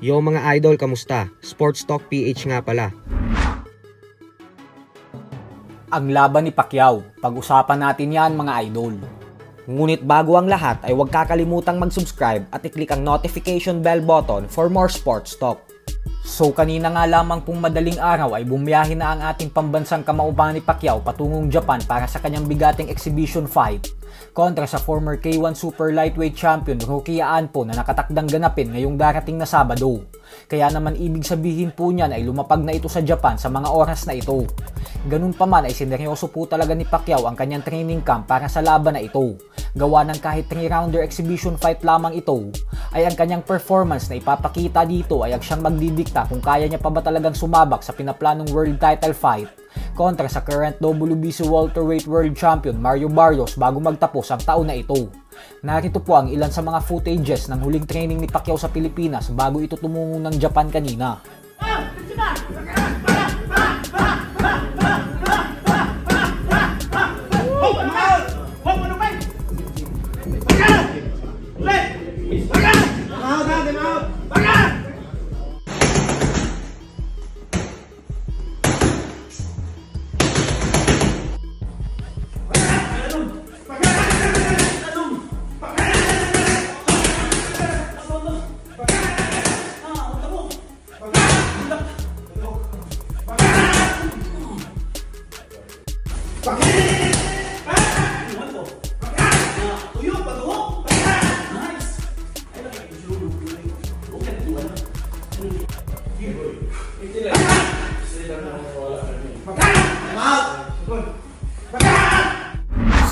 Yo mga idol, kamusta? Sports Talk PH nga pala. Ang laban ni Pacquiao, pag-usapan natin yan mga idol. Ngunit bago ang lahat ay huwag kakalimutang mag-subscribe at i-click ang notification bell button for more sports talk. So kanina nga lamang pong madaling araw ay bumiyahe na ang ating pambansang kamauban ni Pacquiao patungong Japan para sa kanyang bigating exhibition fight kontra sa former K1 Super Lightweight Champion Rocky Aanpo na nakatakdang ganapin ngayong darating na Sabado. Kaya naman ibig sabihin po niyan ay lumapag na ito sa Japan sa mga oras na ito. Ganun pa man ay sineryoso po talaga ni Pacquiao ang kanyang training camp para sa laban na ito. Gawa ng kahit 3-rounder exhibition fight lamang ito, ay ang kanyang performance na ipapakita dito ay ang siyang magdidikta kung kaya niya pa ba talagang sumabak sa pinaplanong world title fight kontra sa current WBC welterweight world champion Mario Barrios bago magtapos ang taon na ito. Narito po ang ilan sa mga footages ng huling training ni Pacquiao sa Pilipinas bago ito tumungo ng Japan kanina.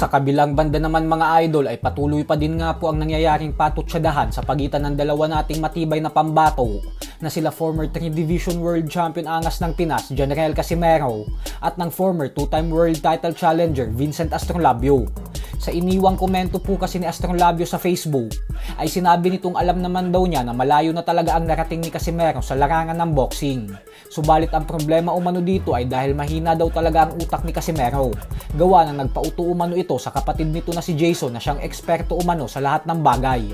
Sa kabilang banda naman mga idol ay patuloy pa din nga po ang nangyayaring patutsadahan sa pagitan ng dalawa nating matibay na pambato na sila former 3 Division World Champion angas ng Pinas General Casimero at ng former 2-time World Title Challenger Vincent Astrolabio. Sa iniwang komento po kasi ni Astrolabio sa Facebook ay sinabi nitong alam naman daw niya na malayo na talaga ang narating ni Casimero sa larangan ng boxing. Subalit ang problema umano dito ay dahil mahina daw talaga ang utak ni Casimero. Gawa ng nagpauto umano ito sa kapatid nito na si Jason na siyang eksperto umano sa lahat ng bagay.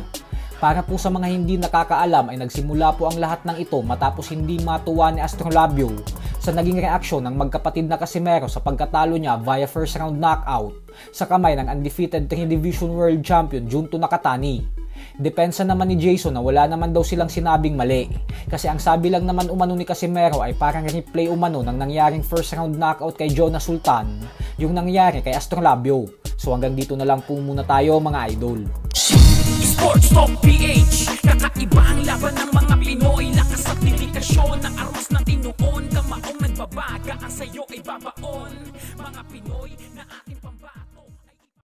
Para po sa mga hindi nakakaalam ay nagsimula po ang lahat ng ito matapos hindi matuwa ni Astrolabio sa naging reaksyon ng magkapatid na Casimero sa pagkatalo niya via first round knockout sa kamay ng undefeated 3 Division World Champion Junto Nakatani. Depensa naman ni Jason na wala naman daw silang sinabing mali kasi ang sabi lang naman umano ni Casimero ay parang replay umano ng nangyaring first round knockout kay Jonas Sultan yung nangyari kay Astrolabio. So hanggang dito na lang po muna tayo mga idol. Sports Talk PH, kakaiba ang laban ng mga Pinoy, lakas at dedikasyon, ang aros ng tinuon, kamaong nagbabaga, ang sayo ay babaon, mga Pinoy na ating